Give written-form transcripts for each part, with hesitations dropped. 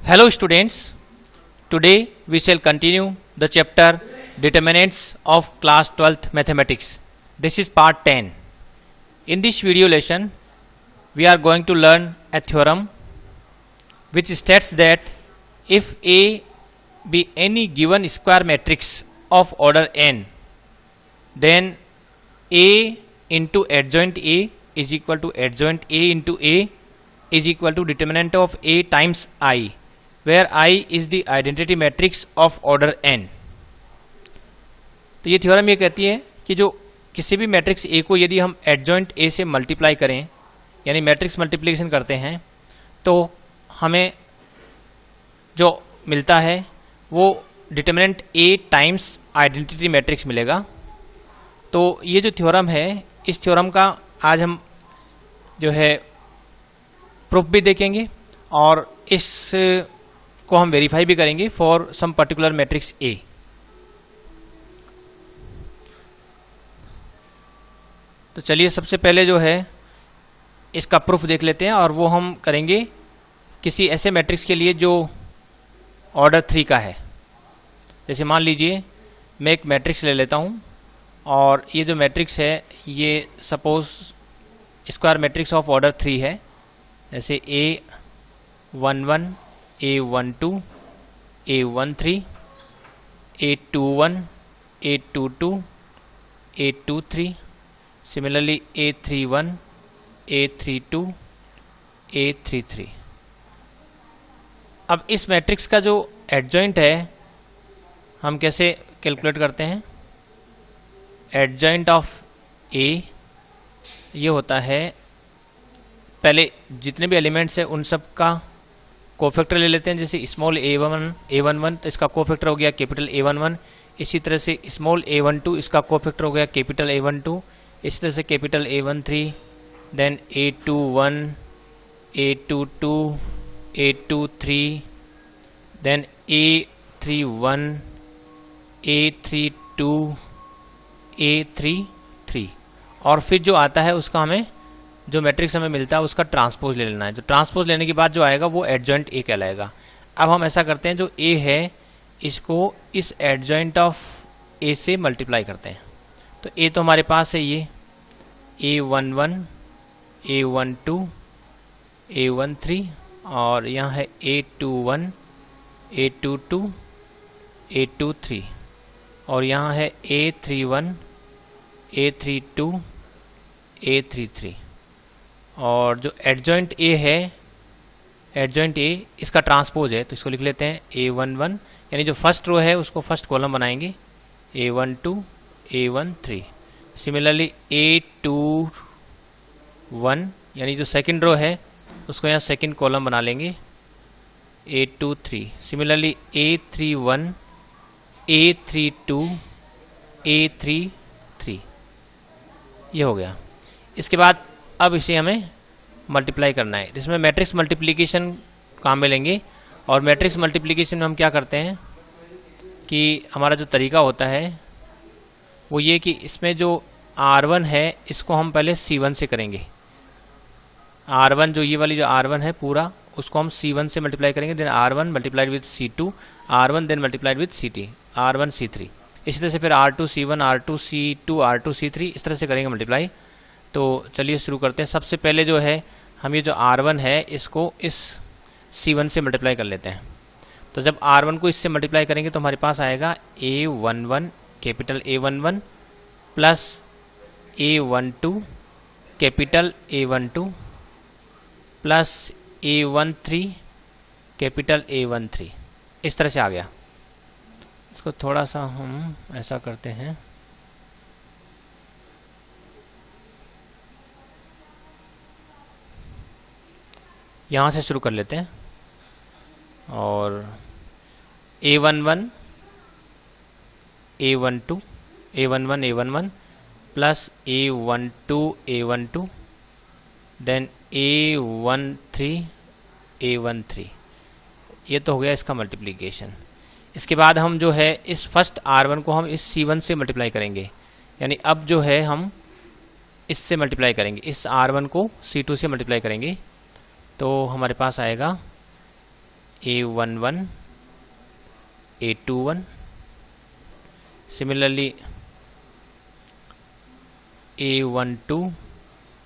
Hello students, today we shall continue the chapter Determinants of class 12th Mathematics. This is part 10. In this video lesson, we are going to learn a theorem which states that if A be any given square matrix of order n, then A into adjoint A is equal to adjoint A into A is equal to determinant of A times I, where I is the identity matrix of order n. तो ये theorem ये कहती है कि जो किसी भी matrix A को यदि हम एडजॉइंट A से मल्टीप्लाई करें, यानी मैट्रिक्स मल्टीप्लिकेशन करते हैं, तो हमें जो मिलता है वो determinant A times identity matrix मिलेगा. तो ये जो थ्योरम है, इस थ्योरम का आज हम जो है प्रूफ भी देखेंगे और इस को हम वेरीफाई भी करेंगे for some particular matrix A. तो चलिए सबसे पहले जो है इसका प्रूफ देख लेते हैं और वो हम करेंगे किसी ऐसे मैट्रिक्स के लिए जो ऑर्डर 3 का है. जैसे मान लीजिए मैं एक मैट्रिक्स ले लेता हूँ और ये जो मैट्रिक्स है ये suppose square matrix of order 3 है. जैसे A11, A12, A13, A21, A22, A23, similarly A31, A32, A33. अब इस मैट्रिक्स का जो एडजॉइंट है हम कैसे कैलकुलेट करते हैं? एडजॉइंट ऑफ A ये होता है, पहले जितने भी एलिमेंट्स हैं उन सब का कोफैक्टर ले लेते हैं. जैसे स्मॉल A11 तो इसका कोफैक्टर हो गया कैपिटल A11. इसी तरह से स्मॉल A12 इसका कोफैक्टर हो गया कैपिटल A12. इसी तरह से capital A13, then A21, A22, A23, then A31, A32, A33 और फिर जो आता है उसका हमें जो मैट्रिक्स हमें मिलता है उसका ट्रांसपोज ले लेना है. जो ट्रांसपोज लेने के बाद जो आएगा वो एडजॉइंट A कहलाएगा. अब हम ऐसा करते हैं, जो A है इसको इस एडजॉइंट ऑफ A से मल्टीप्लाई करते हैं. तो A तो हमारे पास है ये A11, A12, A13 और यहाँ है A21, A22, A23 और यहाँ है A31, A32, A33 और जो एडजॉइंट A है, एडजॉइंट A इसका ट्रांसपोज है तो इसको लिख लेते हैं A11, यानी जो फर्स्ट रो है उसको फर्स्ट कॉलम बनाएंगे A12, A13. सिमिलरली A21 यानी जो सेकंड रो है उसको यहाँ सेकंड कॉलम बना लेंगे A23. Similarly A31, A32, A33 ये हो गया. इसके बाद अब इसे हमें मल्टीप्लाई करना है, जिसमें मैट्रिक्स मल्टीप्लिकेशन काम में लेंगे. और मैट्रिक्स मल्टीप्लिकेशन में हम क्या करते हैं कि हमारा जो तरीका होता है वो ये कि इसमें जो R1 है इसको हम पहले C1 से करेंगे. R1 जो ये वाली जो R1 है पूरा उसको हम C1 से मल्टीप्लाई करेंगे. Then R1 multiplied with C2, R1 then multiplied with C2, R1 C3. इसी तरह से फिर R2 C1, R2 C2, R2 C3 इस तरह से करेंगे मल्टीप्लाई. तो चलिए शुरू करते हैं. सबसे पहले जो है हम ये जो R1 है इसको इस C1 से मल्टीप्लाई कर लेते हैं. तो जब R1 को इससे मल्टीप्लाई करेंगे तो हमारे पास आएगा A11 capital A11 plus A12 capital A12 plus A13 capital A13. इस तरह से आ गया. इसको थोड़ा सा हम ऐसा करते हैं, यहाँ से शुरू कर लेते हैं और A11, A12, A11, A11 plus A12, A12 then A13, A13 ये तो हो गया इसका मल्टीप्लिकेशन. इसके बाद हम जो है इस फर्स्ट R1 को हम इस C1 से मल्टीप्लाई करेंगे, यानी अब जो है हम इससे मल्टीप्लाई करेंगे, इस R1 को C2 से मल्टीप्लाई करेंगे तो हमारे पास आएगा A11 A21, similarly A12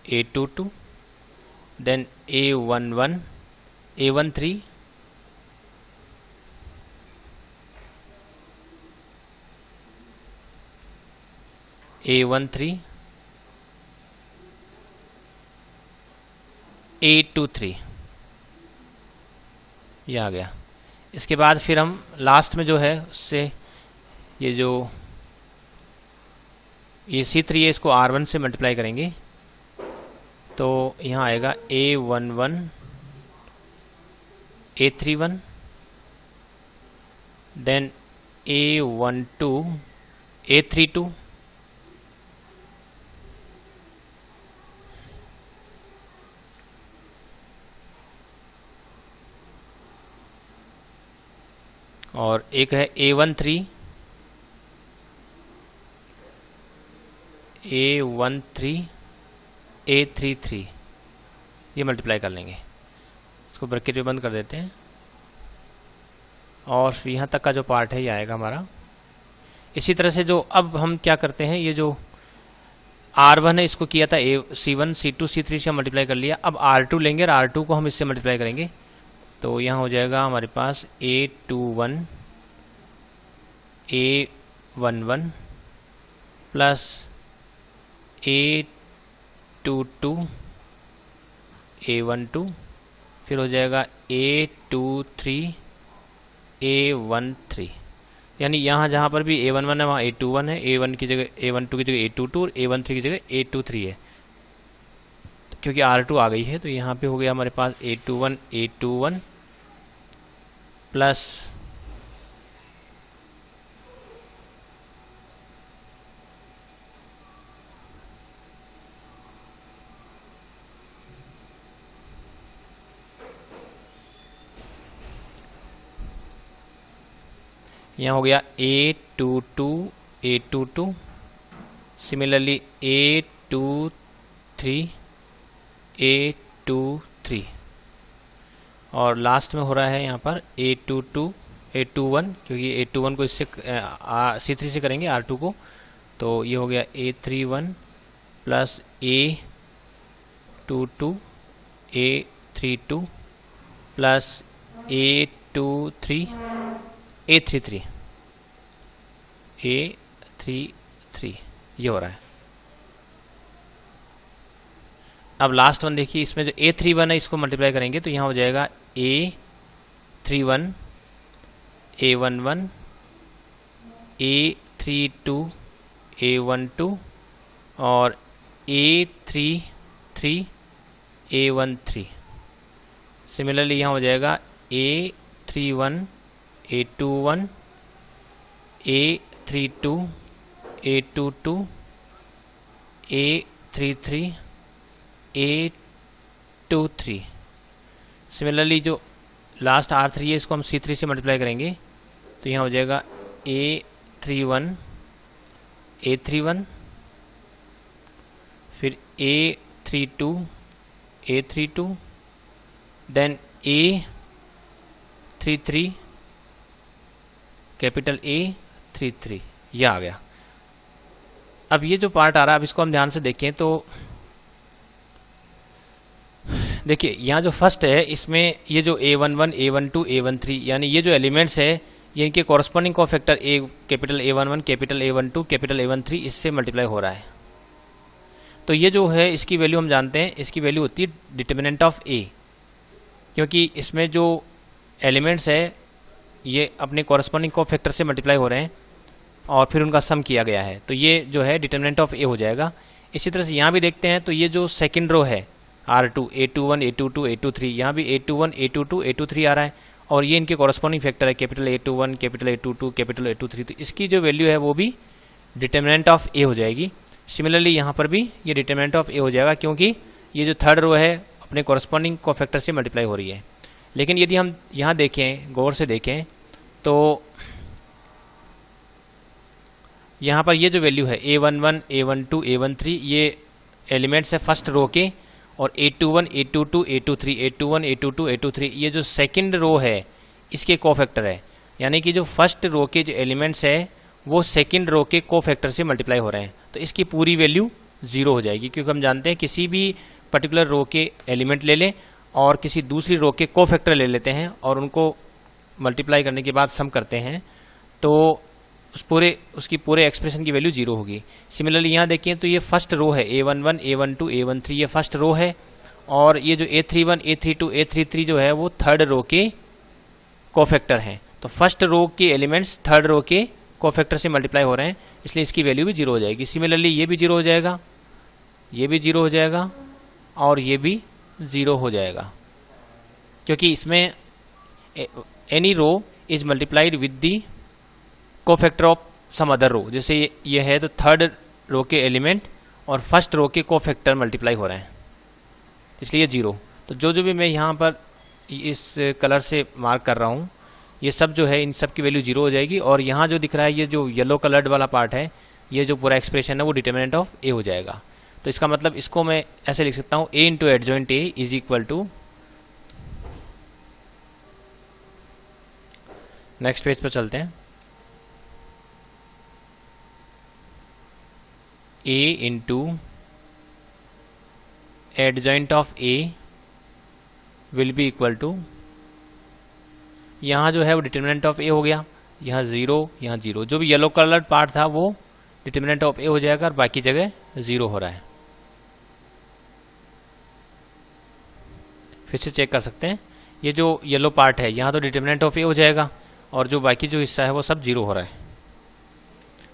A22, then A11 A13, A13 A23, ये आ गया। इसके बाद फिर हम लास्ट में जो है उससे ये जो ये C3 है इसको R1 से मल्टीप्लाई करेंगे तो यहाँ आएगा A11 A31, then A12 A32, और एक है A13 A33, ये मल्टीप्लाई कर लेंगे। इसको ब्रैकेट में बंद कर देते हैं और यहाँ तक का जो पार्ट है ये आएगा हमारा। इसी तरह से जो अब हम क्या करते हैं, ये जो R1 है इसको किया था C1 C2 C3 से मल्टीप्लाई कर लिया। अब R2 लेंगे और R2 को हम इससे मल्टीप्लाई करेंगे तो यहाँ हो जाएगा हमारे पास A21 A11 plus A22 A12, फिर हो जाएगा A23 A13, यानी यहाँ जहाँ पर भी A11 है वहाँ A21 है, A1 की जगह A12 की जगह A22 और A13 की जगह A23 है, क्योंकि R2 आ गई है तो यहाँ पे हो गया हमारे पास A21 प्लस यहाँ हो गया A22 सिमिलरली A23 और लास्ट में हो रहा है यहाँ पर A21 क्योंकि A21 को इससे C3 से करेंगे R2 को, तो ये हो गया A31 plus A22 A32 plus A33 A33 ये हो रहा है। अब लास्ट वन देखिए, इसमें जो A31 है इसको मल्टीप्लाई करेंगे तो यहाँ हो जाएगा A31 A11 A32 A12 और A33 A13। सिमिलरली यहाँ हो जाएगा A31 A21 A32 A22 A33 A23। Similarly जो लास्ट R3 है इसको हम C3 से मल्टीप्लाई करेंगे तो यहाँ हो जाएगा A31 A31 फिर A32 A32 then A33 capital A33, यह आ गया। अब ये जो पार्ट आ रहा है अब इसको हम ध्यान से देखें तो देखिए यहाँ जो फर्स्ट है इसमें ये जो A11 A12 A13 यानी ये जो एलिमेंट्स है ये इनके कॉरस्पॉन्डिंग को factor capital A11 capital A12 capital A13 इससे मल्टीप्लाई हो रहा है। तो ये जो है इसकी वैल्यू हम जानते हैं, इसकी वैल्यू होती है डिटर्मिनेंट ऑफ A, क्योंकि इसमें जो एलिमेंट्स है ये अपने कॉरस्पॉन्डिंग को फैक्टर से मल्टीप्लाई हो रहे हैं और फिर उनका सम किया गया है, तो ये जो है डिटर्मिनेंट ऑफ A हो जाएगा। इसी तरह से यहाँ भी देखते हैं तो ये जो सेकंड रो है R2 A21 A22 A23, यहाँ भी A21 A22 A23 आ रहा है और ये इनके कॉरस्पॉन्डिंग फैक्टर है capital A21 capital A22 capital A23, तो इसकी जो वैल्यू है वो भी डिटर्मिनेंट ऑफ A हो जाएगी। सिमिलरली यहाँ पर भी ये डिटर्मिनेंट ऑफ A हो जाएगा क्योंकि ये जो थर्ड रो है अपने कॉरस्पॉन्डिंग को फैक्टर से मल्टीप्लाई हो रही है। लेकिन यदि हम यहाँ देखें, गौर से देखें तो यहाँ पर ये जो वैल्यू है A11 A12 A13 ये एलिमेंट्स है फर्स्ट रो के, और A21 A22 A23 A21 A22 A23 ये जो सेकंड रो है इसके कोफैक्टर है, यानी कि जो फर्स्ट रो के जो एलिमेंट्स है वो सेकंड रो के कोफैक्टर से मल्टीप्लाई हो रहे हैं, तो इसकी पूरी वैल्यू 0 हो जाएगी, क्योंकि हम जानते हैं किसी भी पर्टिकुलर रो के एलिमेंट ले लें और किसी दूसरी रो के कोफैक्टर ले लेते हैं और उनको मल्टीप्लाई करने के बाद सम करते हैं तो उसकी पूरे एक्सप्रेशन की वैल्यू 0 होगी। सिमिलरली यहाँ देखिए तो ये फर्स्ट रो है A11, A12, A13, ये फर्स्ट रो है और ये जो A31, A32, A33 जो है वो थर्ड रो के कोफैक्टर हैं। तो फर्स्ट रो के एलिमेंट्स थर्ड रो के कोफैक्टर से मल्टीप्लाई हो रहे हैं, इसलिए इसकी वैल्यू भी 0 हो जाएगी। सिमिलरली ये भी 0 हो जाएगा, ये भी 0 हो जाएगा और ये भी 0 हो जाएगा, क्योंकि इसमें any row is multiplied with the cofactor of some other row. जैसे ये है तो थर्ड रो के एलिमेंट और फर्स्ट रो के कोफैक्टर मल्टीप्लाई हो रहे हैं, इसलिए 0। तो जो भी मैं यहाँ पर इस कलर से मार्क कर रहा हूँ ये सब जो है इन सब की वैल्यू 0 हो जाएगी। और यहाँ जो दिख रहा है ये जो येलो कलर्ड वाला पार्ट है, ये जो पूरा एक्सप्रेशन है वो डिटरमिनेंट ऑफ ए हो जाएगा। तो इसका मतलब इसको मैं ऐसे लिख सकता हूँ a into adjoint A is equal to, next page पर चलते हैं, a into adjoint of a will be equal to, यहाँ जो है वो डिटरमिनेंट ऑफ a हो गया, यहाँ 0, यहाँ 0, जो भी येलो कलर पार्ट था वो डिटरमिनेंट ऑफ a हो जाएगा और बाकी जगह 0 हो रहा है। फिर से चेक कर सकते हैं, ये जो येलो पार्ट है यहाँ तो डिटरमिनेंट ऑफ a हो जाएगा और जो बाकी जो हिस्सा है वो सब 0 हो रहा है।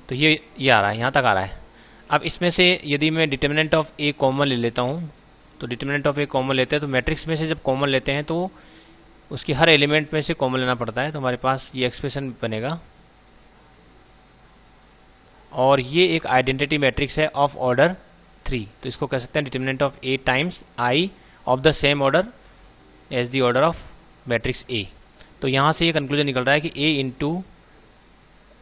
तो ये आ रहा है, यहाँ तक आ रहा है। अब इसमें से यदि मैं डिटरमिनेंट ऑफ a कॉमन ले लेता हूँ, तो डिटरमिनेंट ऑफ a कॉमन लेते हैं तो मैट्रिक्स में से जब कॉमन लेते हैं तो उसकी हर एलिमेंट में से कॉमन लेना पड़ता है, तो हमारे पास ये एक्सप्रेशन बनेगा और ये एक आइडेंटिटी मैट्रिक्स है ऑफ ऑर्डर 3। तो इसको कह सकते हैं determinant of a times i of the same order as the order of matrix a। तो यहाँ से ये कंक्लूजन निकल रहा है कि a इंटू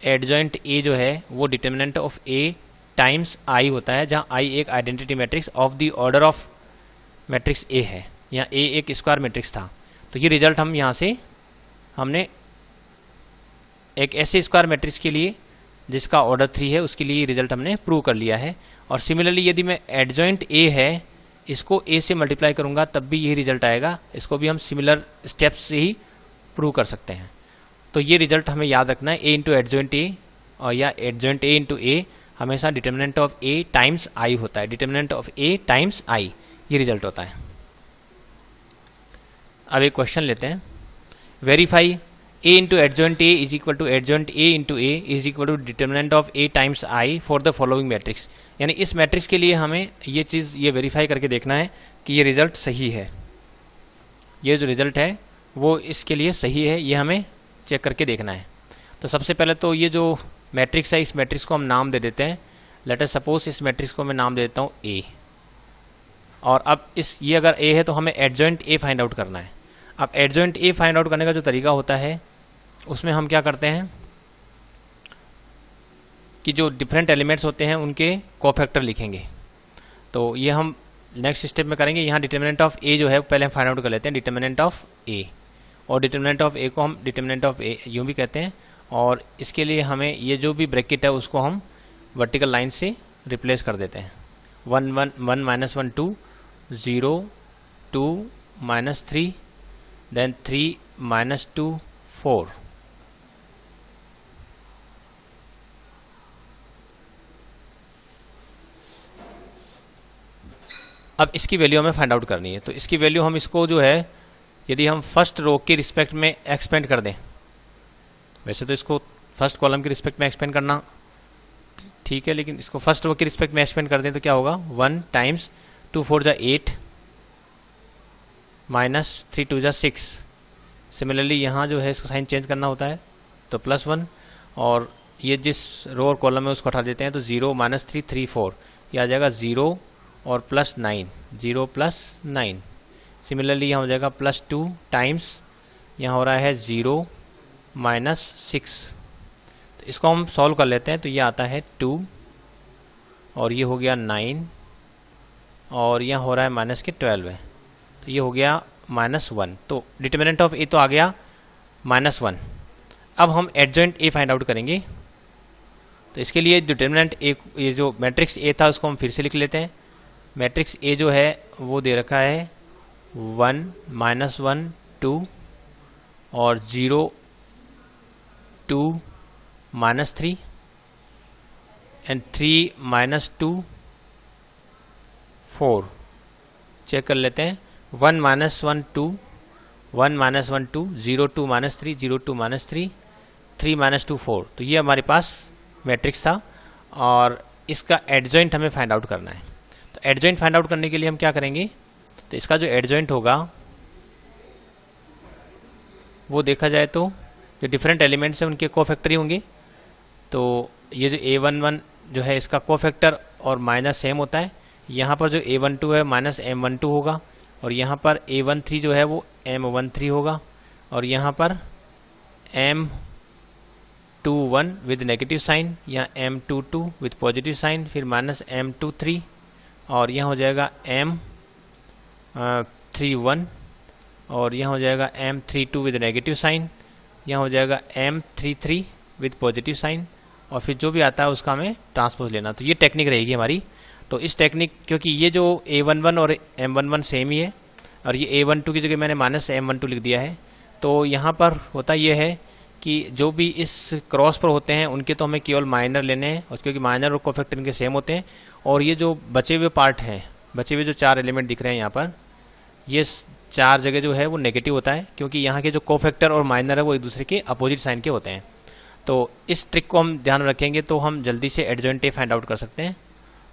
एडजॉइंट a जो है वो determinant of a times i होता है, जहाँ i एक identity matrix of the order of matrix a है। यहाँ a एक स्क्वायर मैट्रिक्स था, तो ये रिजल्ट हम यहाँ से हमने एक ऐसे स्क्वायर मैट्रिक्स के लिए जिसका ऑर्डर 3 है उसके लिए रिजल्ट हमने प्रूव कर लिया है। और सिमिलरली यदि मैं एडजॉइंट a है इसको a से मल्टीप्लाई करूंगा तब भी यही रिजल्ट आएगा, इसको भी हम सिमिलर स्टेप्स से ही प्रूव कर सकते हैं। तो ये रिजल्ट हमें याद रखना है, a इंटू एडजॉइंट a और या एडजॉइंट a इंटू a हमेशा determinant of a times i होता है, determinant of a times i ये रिजल्ट होता है। अब एक क्वेश्चन लेते हैं, verify a into adjoint a is equal to adjoint a into a is equal to determinant of a times i for the following matrix. यानी इस matrix के लिए हमें ये चीज़ ये वेरीफाई करके देखना है कि ये रिजल्ट सही है, ये जो रिजल्ट है वो इसके लिए सही है, ये हमें चेक करके देखना है। तो सबसे पहले तो ये जो मैट्रिक्स है इस मैट्रिक्स को हम नाम दे देते हैं, लेट अस सपोज इस मैट्रिक्स को मैं नाम दे देता हूँ a। और अब ये अगर a है तो हमें एडजॉइंट a फाइंड आउट करना है। अब एडजॉइंट a फाइंड आउट करने का जो तरीका होता है उसमें हम क्या करते हैं कि जो डिफरेंट एलिमेंट्स होते हैं उनके कोफैक्टर लिखेंगे। तो ये हम नेक्स्ट स्टेप में करेंगे। यहाँ डिटरमिनेंट ऑफ a जो है पहले हम फाइंड आउट कर लेते हैं, डिटरमिनेंट ऑफ a, और डिटरमिनेंट ऑफ a को हम डिटरमिनेंट ऑफ a यूँ भी कहते हैं। और इसके लिए हमें ये जो भी ब्रैकेट है उसको हम वर्टिकल लाइन से रिप्लेस कर देते हैं, 1 1 1 माइनस 1 2 0 2 माइनस 3 देन 3 माइनस 2 4। अब इसकी वैल्यू हमें फाइंड आउट करनी है। तो इसकी वैल्यू हम इसको जो है यदि हम फर्स्ट रो के रिस्पेक्ट में एक्सपेंड कर दें, वैसे तो इसको फर्स्ट कॉलम के रिस्पेक्ट में एक्सपेंड करना ठीक है, लेकिन इसको फर्स्ट रो के रिस्पेक्ट में एक्सपेंड कर दें तो क्या होगा, 1 टाइम्स 2 4 जा 8 माइनस 3 2 जा 6। सिमिलरली यहाँ जो है इसका साइन चेंज करना होता है तो +1, और ये जिस रो और कॉलम है उसको हटा देते हैं तो 0 माइनस 3 3 4, यह आ जाएगा 0 और +9 0 +9। सिमिलरली यहाँ हो जाएगा +2 टाइम्स यहाँ हो रहा है 0 माइनस 6। तो इसको हम सॉल्व कर लेते हैं तो ये आता है 2 और ये हो गया 9 और यहाँ हो रहा है माइनस के 12 है, तो ये हो गया -1। तो डिटरमिनेंट ऑफ a तो आ गया -1। अब हम एडजॉइंट ए फाइंड आउट करेंगे। तो इसके लिए डिटर्मिनेंट ए, ये जो मैट्रिक्स ए था उसको हम फिर से लिख लेते हैं। मैट्रिक्स ए जो है वो दे रखा है 1 -1 2 और 0 2 -3 एंड 3 -2 4। चेक कर लेते हैं। 1 -1 2 1 -1 2 0 2 -3 0 2 -3 3 -2 4। तो ये हमारे पास मैट्रिक्स था और इसका एडजॉइंट हमें फाइंड आउट करना है। तो एडजॉइंट फाइंड आउट करने के लिए हम क्या करेंगे, तो इसका जो एडजॉइंट होगा वो देखा जाए तो जो डिफरेंट एलिमेंट्स हैं उनके कोफैक्टर ही होंगे। तो ये जो a11 जो है इसका कोफैक्टर और माइनस सेम होता है। यहाँ पर जो a12 है -m12 होगा और यहाँ पर a13 जो है वो m13 होगा और यहाँ पर m21 विद नेगेटिव साइन या m22 विद पॉजिटिव साइन, फिर -m23 और यहाँ हो जाएगा m31 और यहाँ हो जाएगा m32 विद नेगेटिव साइन, यहाँ हो जाएगा m33 विद पॉजिटिव साइन और फिर जो भी आता है उसका हमें ट्रांसपोज लेना। तो ये टेक्निक रहेगी हमारी। तो इस टेक्निक, क्योंकि ये जो a11 और m11 सेम ही है और ये a12 की जगह मैंने -m12 लिख दिया है, तो यहाँ पर होता ये है कि जो भी इस क्रॉस पर होते हैं उनके तो हमें केवल माइनर लेने हैं, और क्योंकि माइनर और कोफैक्टर इनके सेम होते हैं। और ये जो बचे हुए पार्ट हैं, बचे हुए जो 4 एलिमेंट दिख रहे हैं यहाँ पर, ये 4 जगह जो है वो नेगेटिव होता है, क्योंकि यहाँ के जो कोफैक्टर और माइनर है वो एक दूसरे के अपोजिट साइन के होते हैं। तो इस ट्रिक को हम ध्यान रखेंगे तो हम जल्दी से एडजॉइंट ए फाइंड आउट कर सकते हैं।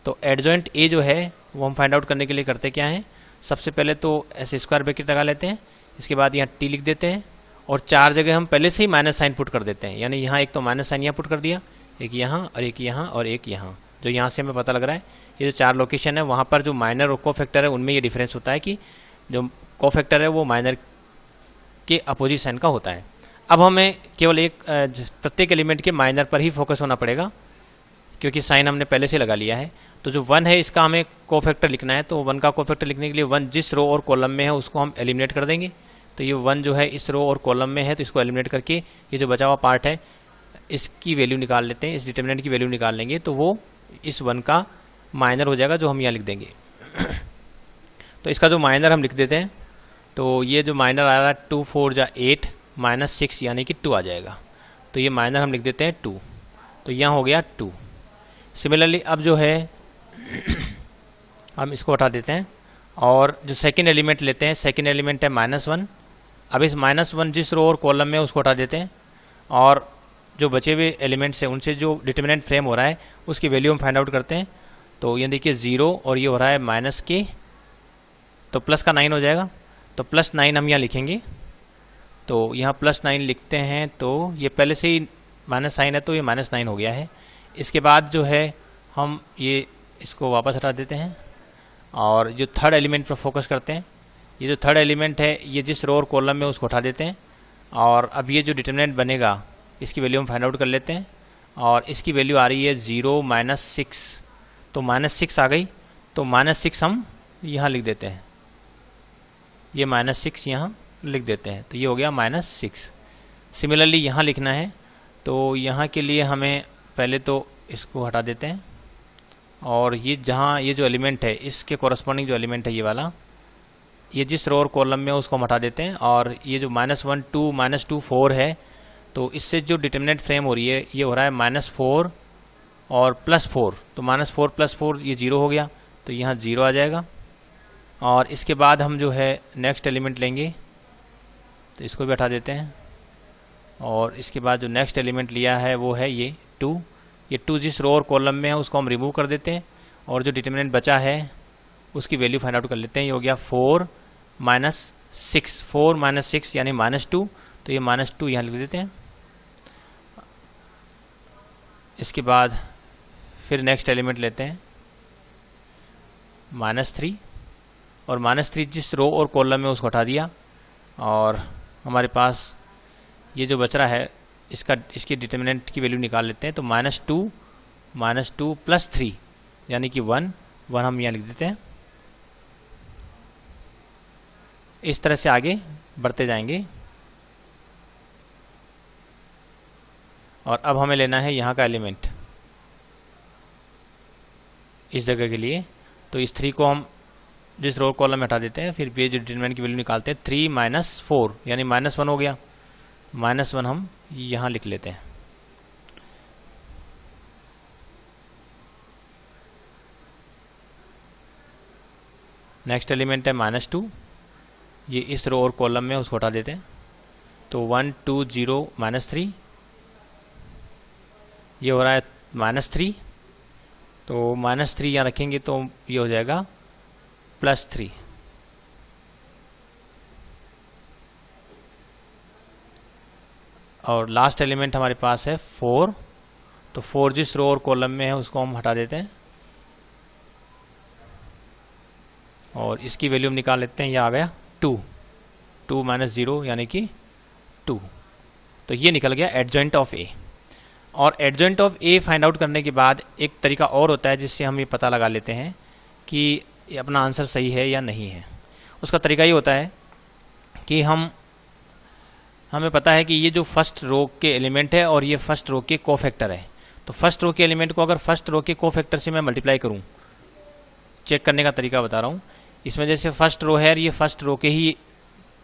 तो एडजॉइंट ए जो है वो हम फाइंड आउट करने के लिए करते क्या है, सबसे पहले तो ऐसे स्क्वायर ब्रैकेट लगा लेते हैं, इसके बाद यहाँ टी लिख देते हैं और 4 जगह हम पहले से ही माइनस साइन पुट कर देते हैं। यानी यहाँ एक तो माइनस साइन यहाँ पुट कर दिया, एक यहाँ और एक यहाँ और एक यहाँ, जो यहाँ से हमें पता लग रहा है ये जो 4 लोकेशन है वहाँ पर जो माइनर और कोफैक्टर है उनमें ये डिफरेंस होता है कि जो कोफैक्टर है वो माइनर के अपोजिट साइन का होता है। अब हमें केवल एक प्रत्येक एलिमेंट के माइनर पर ही फोकस होना पड़ेगा, क्योंकि साइन हमने पहले से लगा लिया है। तो जो 1 है इसका हमें कोफैक्टर लिखना है, तो 1 का कोफैक्टर लिखने के लिए 1 जिस रो और कॉलम में है उसको हम एलिमिनेट कर देंगे। तो ये 1 जो है इस रो और कॉलम में है, तो इसको एलिमिनेट करके ये जो बचा हुआ पार्ट है इसकी वैल्यू निकाल लेते हैं, इस डिटर्मिनेंट की वैल्यू निकाल लेंगे, तो वो इस 1 का माइनर हो जाएगा जो हम यहाँ लिख देंगे। तो इसका जो माइनर हम लिख देते हैं, तो ये जो माइनर आ रहा है 2 4 जा 8 -6 यानी कि 2 आ जाएगा। तो ये माइनर हम लिख देते हैं 2, तो यहाँ हो गया 2। सिमिलरली अब जो है हम इसको हटा देते हैं और जो सेकेंड एलिमेंट लेते हैं, सेकेंड एलिमेंट है -1। अब इस -1 जिस रो और कॉलम में उसको हटा देते हैं और जो बचे हुए एलिमेंट्स हैं उनसे जो डिटर्मिनेंट फ्रेम हो रहा है उसकी वैल्यू हम फाइंड आउट करते हैं। तो ये देखिए 0 और ये हो रहा है -k, तो प्लस का 9 हो जाएगा। तो +9 हम यहाँ लिखेंगे, तो यहाँ +9 लिखते हैं, तो ये पहले से ही माइनस साइन है तो ये -9 हो गया है। इसके बाद जो है हम ये इसको वापस हटा देते हैं और जो थर्ड एलिमेंट पर फोकस करते हैं। ये जो थर्ड एलिमेंट है ये जिस रो और कॉलम में उसको हटा देते हैं और अब ये जो डिटर्मिनेंट बनेगा इसकी वैल्यू हम फाइंड आउट कर लेते हैं और इसकी वैल्यू आ रही है 0 -6, तो -6 आ गई। तो -6 हम यहाँ लिख देते हैं, ये -6 यहाँ लिख देते हैं, तो ये हो गया -6। सिमिलरली यहाँ लिखना है, तो यहाँ के लिए हमें पहले तो इसको हटा देते हैं और ये जहाँ ये जो एलिमेंट है इसके कॉरस्पॉन्डिंग जो एलिमेंट है ये वाला, ये जिस रो और कॉलम में उसको हम हटा देते हैं और ये जो -1 2 -2 4 है, तो इससे जो डिटर्मिनेंट फ्रेम हो रही है ये हो रहा है -4 और +4। तो -4 + 4 ये 0 हो गया, तो यहाँ 0 आ जाएगा। और इसके बाद हम जो है नेक्स्ट एलिमेंट लेंगे, तो इसको भी हटा देते हैं और इसके बाद जो नेक्स्ट एलिमेंट लिया है वो है ये 2। ये 2 जिस रो और कॉलम में है उसको हम रिमूव कर देते हैं और जो डिटर्मिनेंट बचा है उसकी वैल्यू फाइंड आउट कर लेते हैं। ये हो गया 4 -6, 4 -6 यानी -2, तो ये -2 यहाँ लिख देते हैं। इसके बाद फिर नेक्स्ट एलिमेंट लेते हैं -3 और -3 जिस रो और कॉलम में उसको हटा दिया और हमारे पास ये जो बच रहा है इसकी डिटर्मिनेंट की वैल्यू निकाल लेते हैं। तो -2 + 3 यानी कि 1 हम यहाँ लिख देते हैं। इस तरह से आगे बढ़ते जाएंगे। और अब हमें लेना है यहाँ का एलिमेंट इस जगह के लिए। तो इस 3 को हम जिस रो कॉलम में हटा देते हैं, फिर ये जो डिटरमिनेंट की वैल्यू निकालते हैं 3 माइनस 4 यानी -1 हो गया। -1 हम यहाँ लिख लेते हैं। नेक्स्ट एलिमेंट है -2, ये इस रो और कॉलम में उसको हटा देते हैं। तो 1 2 0 -3, ये हो रहा है -3। तो -3 यहाँ रखेंगे तो ये हो जाएगा +3। और लास्ट एलिमेंट हमारे पास है 4। तो 4 जिस रो और कॉलम में है उसको हम हटा देते हैं और इसकी वैल्यू हम निकाल लेते हैं। ये आ गया 2 -0 यानी कि 2। तो ये निकल गया एडजॉइंट ऑफ ए। और adjoint of A find out करने के बाद एक तरीका और होता है जिससे हम ये पता लगा लेते हैं कि अपना आंसर सही है या नहीं है। उसका तरीका ये होता है कि हमें पता है कि ये जो फर्स्ट रो के एलिमेंट है और ये फर्स्ट रो के कोफैक्टर है। तो फर्स्ट रो के एलिमेंट को अगर फर्स्ट रो के कोफैक्टर से मैं मल्टीप्लाई करूं, चेक करने का तरीका बता रहा हूं। इसमें जैसे फर्स्ट रो है और ये फर्स्ट रो के ही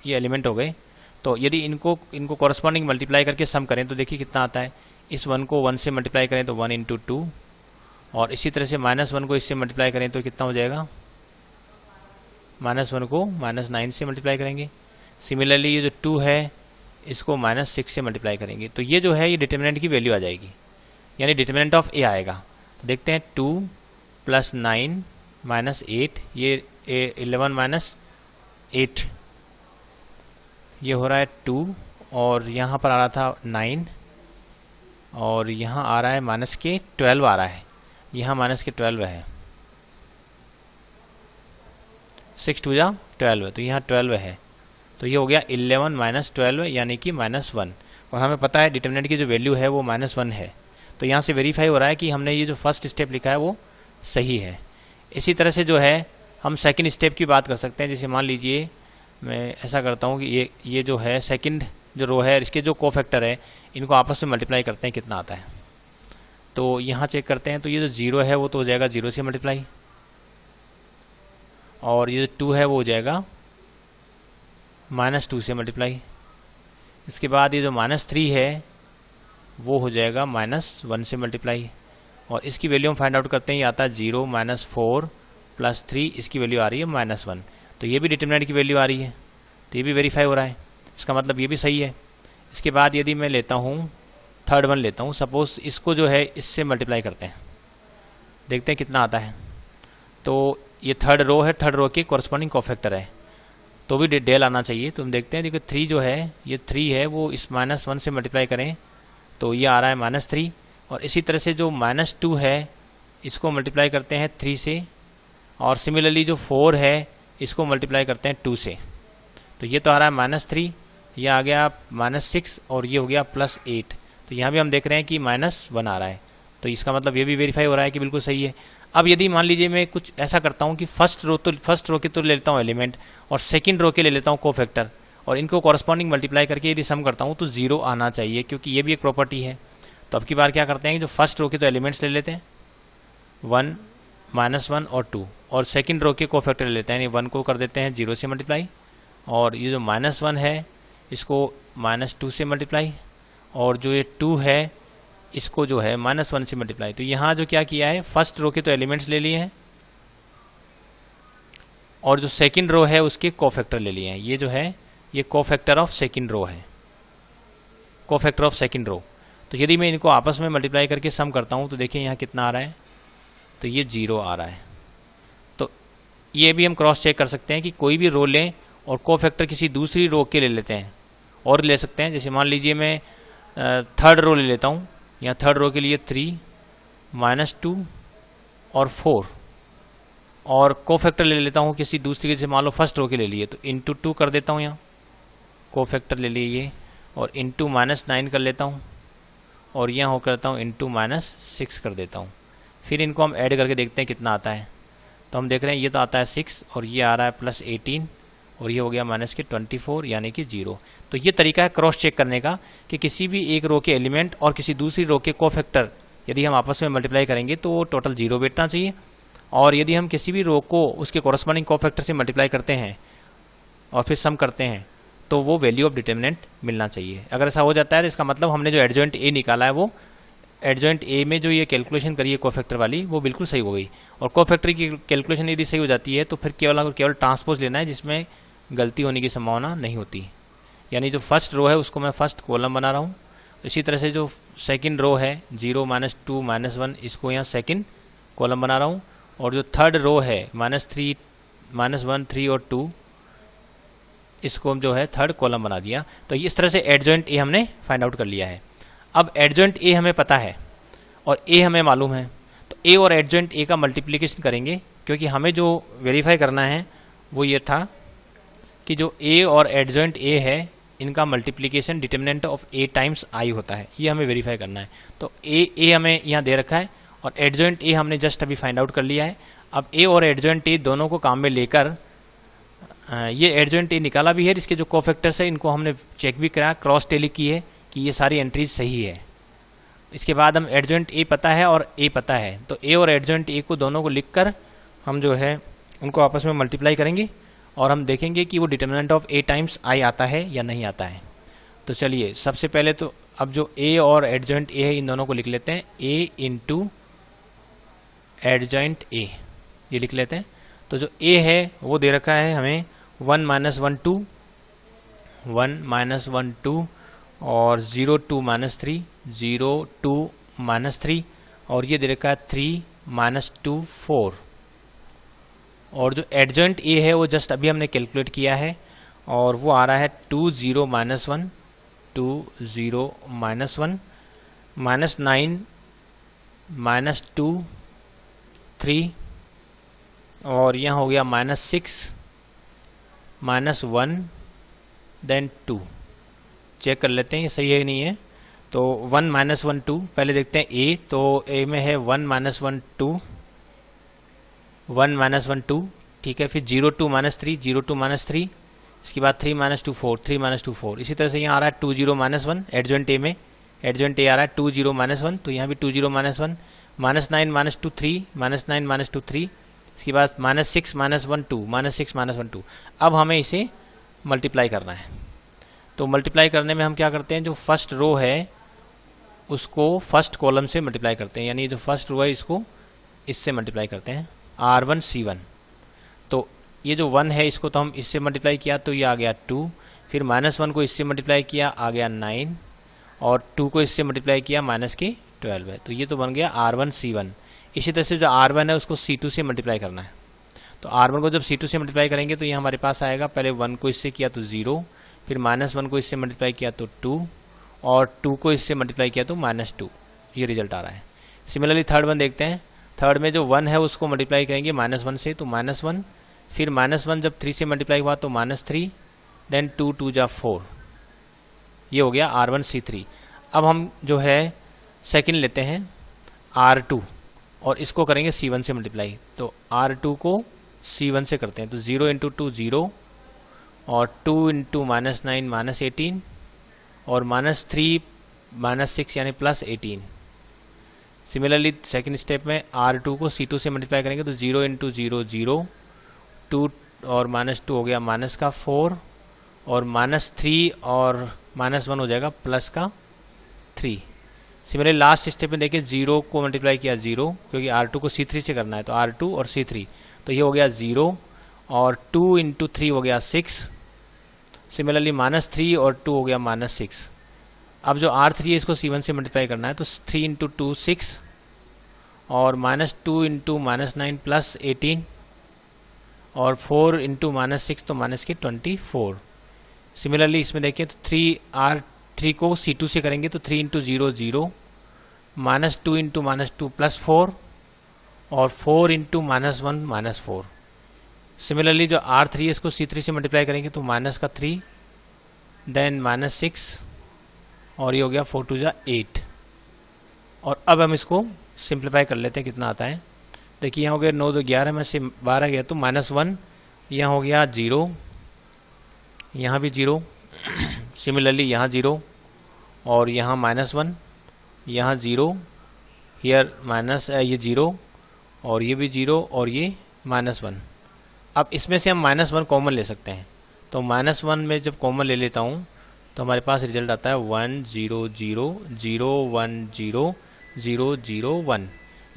ये एलिमेंट हो गए, तो यदि इनको कॉरस्पॉन्डिंग मल्टीप्लाई करके सम करें तो देखिए कितना आता है। इस 1 को 1 से मल्टीप्लाई करें तो 1 × 2, और इसी तरह से -1 को इससे मल्टीप्लाई करें तो कितना हो जाएगा, -1 को -9 से मल्टीप्लाई करेंगे। सिमिलरली ये जो 2 है इसको -6 से मल्टीप्लाई करेंगे। तो ये जो है ये डिटरमिनेंट की वैल्यू आ जाएगी, यानी डिटरमिनेंट ऑफ ए आएगा। तो देखते हैं 2 + 9 - 8, ये 11 - 8, ये हो रहा है 2, और यहाँ पर आ रहा था 9, और यहाँ आ रहा है -12 आ रहा है, यहाँ -12 है। 6 × 2 = 12, तो यहाँ 12 है। तो ये हो गया 11 - 12 यानी कि -1। और हमें पता है डिटरमिनेंट की जो वैल्यू है वो -1 है। तो यहाँ से वेरीफाई हो रहा है कि हमने ये जो फर्स्ट स्टेप लिखा है वो सही है। इसी तरह से जो है हम सेकंड स्टेप की बात कर सकते हैं। जैसे मान लीजिए मैं ऐसा करता हूँ कि ये जो है सेकंड जो रो है इसके जो कोफैक्टर है इनको आपस में मल्टीप्लाई करते हैं, कितना आता है। तो यहाँ चेक करते हैं, तो ये जो 0 है वो तो हो जाएगा 0 से मल्टीप्लाई, और ये जो 2 है वो हो जाएगा -2 से मल्टीप्लाई। इसके बाद ये जो -3 है वो हो जाएगा -1 से मल्टीप्लाई, और इसकी वैल्यू हम फाइंड आउट करते हैं। ये आता है 0 -4 + 3, इसकी वैल्यू आ रही है -1। तो ये भी डिटरमिनेंट की वैल्यू आ रही है, तो ये भी वेरीफाई हो रहा है, इसका मतलब ये भी सही है। इसके बाद यदि मैं लेता हूँ थर्ड वन लेता हूँ, सपोज इसको जो है इससे मल्टीप्लाई करते हैं, देखते हैं कितना आता है। तो ये थर्ड रो है, थर्ड रो के कॉरस्पॉन्डिंग कोफैक्टर है, तो भी डेल आना चाहिए। तो हम देखते हैं, देखिए 3 जो है ये 3 है वो इस -1 से मल्टीप्लाई करें तो ये आ रहा है -3, और इसी तरह से जो -2 है इसको मल्टीप्लाई करते हैं 3 से, और सिमिलरली जो 4 है इसको मल्टीप्लाई करते हैं 2 से। तो ये तो आ रहा है -3, ये आ गया -6, और ये हो गया +8। तो यहाँ भी हम देख रहे हैं कि -1 आ रहा है, तो इसका मतलब ये भी वेरीफाई हो रहा है कि बिल्कुल सही है। अब यदि मान लीजिए मैं कुछ ऐसा करता हूँ कि फर्स्ट रो के तो ले लेता हूँ एलिमेंट, और सेकंड रो के ले लेता हूँ कोफैक्टर, और इनको कॉरस्पॉन्डिंग मल्टीप्लाई करके यदि सम करता हूँ तो 0 आना चाहिए, क्योंकि ये भी एक प्रॉपर्टी है। तो अब की बार क्या करते हैं कि जो फर्स्ट रो के तो एलिमेंट्स ले लेते हैं 1 -1 और 2, और सेकंड रो के कोफैक्टर ले लेते हैं, यानी 1 को कर देते हैं 0 से मल्टीप्लाई, और ये जो -1 है इसको -2 से मल्टीप्लाई, और जो ये 2 है इसको जो है -1 से मल्टीप्लाई। तो यहाँ जो क्या किया है, फर्स्ट रो के तो एलिमेंट्स ले लिए हैं और जो सेकंड रो है उसके कोफैक्टर ले लिए हैं। ये जो है ये कोफैक्टर ऑफ सेकंड रो है, कोफैक्टर ऑफ सेकंड रो। तो यदि मैं इनको आपस में मल्टीप्लाई करके सम करता हूँ तो देखिए यहाँ कितना आ रहा है, तो ये 0 आ रहा है। तो ये भी हम क्रॉस चेक कर सकते हैं कि कोई भी रो लें और कोफैक्टर किसी दूसरी रो के ले लेते हैं, और ले सकते हैं। जैसे मान लीजिए मैं थर्ड रो ले लेता हूँ, यहाँ थर्ड रो के लिए 3 -2 और 4, और कोफैक्टर ले लेता हूँ किसी दूसरी, जैसे मान लो फर्स्ट रो के ले लिए तो इंटू 2 कर देता हूँ, यहाँ कोफैक्टर ले लिए ये, और इंटू -9 कर लेता हूँ, और यहाँ हो करता हूँ इंटू -6 कर देता हूँ। फिर इनको हम ऐड करके देखते हैं कितना आता है। तो हम देख रहे हैं ये तो आता है 6, और ये आ रहा है +18, और ये हो गया माइनस के 24 यानी कि 0। तो ये तरीका है क्रॉस चेक करने का कि किसी भी एक रो के एलिमेंट और किसी दूसरी रो के कोफैक्टर यदि हम आपस में मल्टीप्लाई करेंगे तो वो टोटल 0 बैठना चाहिए, और यदि हम किसी भी रो को उसके कॉरस्पॉन्डिंग कोफैक्टर से मल्टीप्लाई करते हैं और फिर सम करते हैं तो वो वैल्यू ऑफ डिटर्मिनेंट मिलना चाहिए। अगर ऐसा हो जाता है तो इसका मतलब हमने जो एडजॉइंट ए निकाला है वो एडजॉइंट ए में जो ये कैलकुलेशन करी है कोफैक्टर वाली वो बिल्कुल सही हो गई। और कोफैक्टर की कैलकुलेशन यदि सही हो जाती है तो फिर केवल ट्रांसपोज लेना है जिसमें गलती होने की संभावना नहीं होती। यानी जो फर्स्ट रो है उसको मैं फर्स्ट कॉलम बना रहा हूँ, इसी तरह से जो सेकंड रो है 0 -2 -1 इसको यहाँ सेकंड कॉलम बना रहा हूँ, और जो थर्ड रो है -3 -1 3 और 2 इसको जो है थर्ड कॉलम बना दिया। तो इस तरह से एडजॉइंट ए हमने फाइंड आउट कर लिया है। अब एडजॉइंट ए हमें पता है और ए हमें मालूम है, तो ए और एडजॉइंट ए का मल्टीप्लिकेशन करेंगे, क्योंकि हमें जो वेरीफाई करना है वो ये था कि जो ए और एडजॉइंट ए है इनका multiplication determinant of A times I होता है, ये हमें वेरीफाई करना है। तो ए हमें यहाँ दे रखा है और एडजॉइंट ए हमने जस्ट अभी फाइंड आउट कर लिया है। अब ए और एडजॉइंट ए दोनों को काम में लेकर ये एडजॉइंट ए निकाला भी है, इसके जो कोफैक्टर्स है इनको हमने चेक भी करा, क्रॉस टेली की है कि ये सारी एंट्रीज सही है। इसके बाद हम एडजॉइंट ए पता है और ए पता है, तो ए और एडजॉइंट ए को दोनों को लिखकर हम जो है उनको आपस में मल्टीप्लाई करेंगे और हम देखेंगे कि वो determinant of A times I आता है या नहीं आता है। तो चलिए सबसे पहले तो अब जो ए और एडजॉइंट ए है इन दोनों को लिख लेते हैं, ए इंटू एडजॉइंट ए, ये लिख लेते हैं। तो जो ए है वो दे रखा है हमें 1 -1 2 1 -1 2 और 0 2 -3 0 2 -3 और ये दे रखा है 3 -2 4। और जो एडजॉइंट ए है वो जस्ट अभी हमने कैलकुलेट किया है और वो आ रहा है 2 0 -1 2 0 -1 -9 -2 3 और यहाँ हो गया -6 -1 देन 2। चेक कर लेते हैं ये सही है नहीं है। तो 1 -1 2 पहले देखते हैं ए, तो ए में है 1 -1 2 1 -1 2, ठीक है। फिर 0 2 -3 0 2 -3, इसके बाद 3 -2 4 3 -2 4। इसी तरह से यहाँ आ रहा है 2 0 -1 एडजॉइंट ए में, एडजॉइंट ए आ रहा है 2 0 -1, तो यहाँ भी 2 0 -1 -9 -2 3 -9 -2 3, इसके बाद -6 -1 2 -6 -1 2। अब हमें इसे मल्टीप्लाई करना है, तो मल्टीप्लाई करने में हम क्या करते हैं, जो फर्स्ट रो है उसको फर्स्ट कॉलम से मल्टीप्लाई करते हैं, यानी जो फर्स्ट रो है इसको इससे मल्टीप्लाई करते हैं R1 C1। तो ये जो 1 है इसको तो हम इससे मल्टीप्लाई किया तो ये आ गया 2, फिर -1 को इससे मल्टीप्लाई किया आ गया 9 और 2 को इससे मल्टीप्लाई किया -12 है, तो ये तो बन गया R1 C1। इसी तरह से जो R1 है उसको C2 से मल्टीप्लाई करना है, तो R1 को जब C2 से मल्टीप्लाई करेंगे तो ये हमारे पास आएगा, पहले 1 को इससे किया तो 0, फिर -1 को इससे मल्टीप्लाई किया तो 2 और 2 को इससे मल्टीप्लाई किया तो -2, ये रिजल्ट आ रहा है। सिमिलरली थर्ड वन देखते हैं, थर्ड में जो 1 है उसको मल्टीप्लाई करेंगे -1 से, तो -1, फिर -1 जब 3 से मल्टीप्लाई हुआ तो -3, देन 2 2 जा 4, ये हो गया R1 C3। अब हम जो है सेकंड लेते हैं R2 और इसको करेंगे C1 से मल्टीप्लाई, तो R2 को C1 से करते हैं, तो 0 × 2 0 और 2 × -9 -18 और -3 -6 यानी +18। सिमिलरली सेकंड स्टेप में R2 को C2 से मल्टीप्लाई करेंगे तो 0 × 0 0 2 और -2 हो गया -4 और -3 और -1 हो जाएगा +3। सिमिलरली लास्ट स्टेप में देखिए 0 को मल्टीप्लाई किया 0, क्योंकि R2 को C3 से करना है, तो R2 और C3, तो ये हो गया 0 और 2 × 3 हो गया 6। सिमिलरली -3 और 2 हो गया -6। अब जो R3 है इसको C1 से मल्टीप्लाई करना है, तो 3 × 2 6 और -2 × -9 +18 और 4 × -6 तो -24। सिमिलरली इसमें देखिए तो R3 को C2 से करेंगे तो 3 × 0 0 -2 × -2 +4 और 4 × -1 -4। सिमिलरली जो R3 है इसको C3 से मल्टीप्लाई करेंगे तो -3 देन -6 और ये हो गया 4 2 जा 8। और अब हम इसको सिंप्लीफाई कर लेते हैं, कितना आता है। देखिए यहाँ हो गया 9 2 11 में से 12 गया तो -1, यहाँ हो गया 0 यहाँ भी 0, सिमिलरली यहाँ 0 और यहाँ -1, यहाँ 0, हियर माइनस ये 0 और ये भी 0 और ये -1। अब इसमें से हम -1 कॉमन ले सकते हैं, तो -1 में जब कॉमन ले लेता हूँ तो हमारे पास रिजल्ट आता है 1 0 0 0 1 0 0 0 1।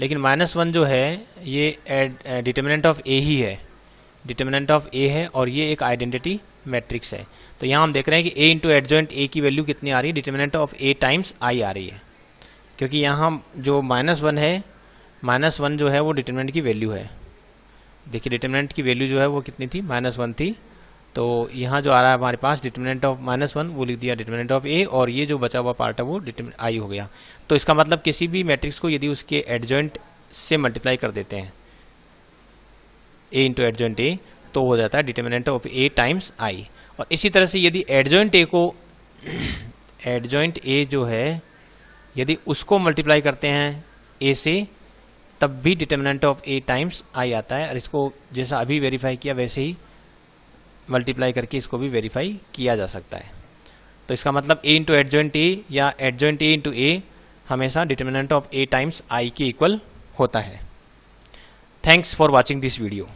लेकिन -1 जो है ये डिटर्मिनेंट ऑफ ए ही है, डिटर्मिनेंट ऑफ ए है और ये एक आइडेंटिटी मैट्रिक्स है। तो यहाँ हम देख रहे हैं कि a इंटू एडजॉइंट ए की वैल्यू कितनी आ रही है, determinant of a times i आ रही है, क्योंकि यहाँ जो -1 है, -1 जो है वो डिटर्मिनेंट की वैल्यू है। देखिए डिटर्मिनेंट की वैल्यू जो है वो कितनी थी, -1 थी। तो यहाँ जो आ रहा है हमारे पास डिटर्मिनेंट ऑफ -1 वो लिख दिया डिटर्मिनेंट ऑफ a और ये जो बचा हुआ पार्ट है वो डिटर्मिनेंट i हो गया। तो इसका मतलब किसी भी मैट्रिक्स को यदि उसके एडजॉइंट से मल्टीप्लाई कर देते हैं a इंटू एडजॉइंट a तो हो जाता है determinant of a times i। और इसी तरह से यदि एडजॉइंट a को एडजॉइंट a जो है यदि उसको मल्टीप्लाई करते हैं a से तब भी determinant of a times i आता है। और इसको जैसा अभी वेरीफाई किया वैसे ही मल्टीप्लाई करके इसको भी वेरीफाई किया जा सकता है। तो इसका मतलब a इंटू एडजॉइंट a या एडजॉइंट a इंटू a हमेशा determinant of a times i के इक्वल होता है। Thanks for watching this video.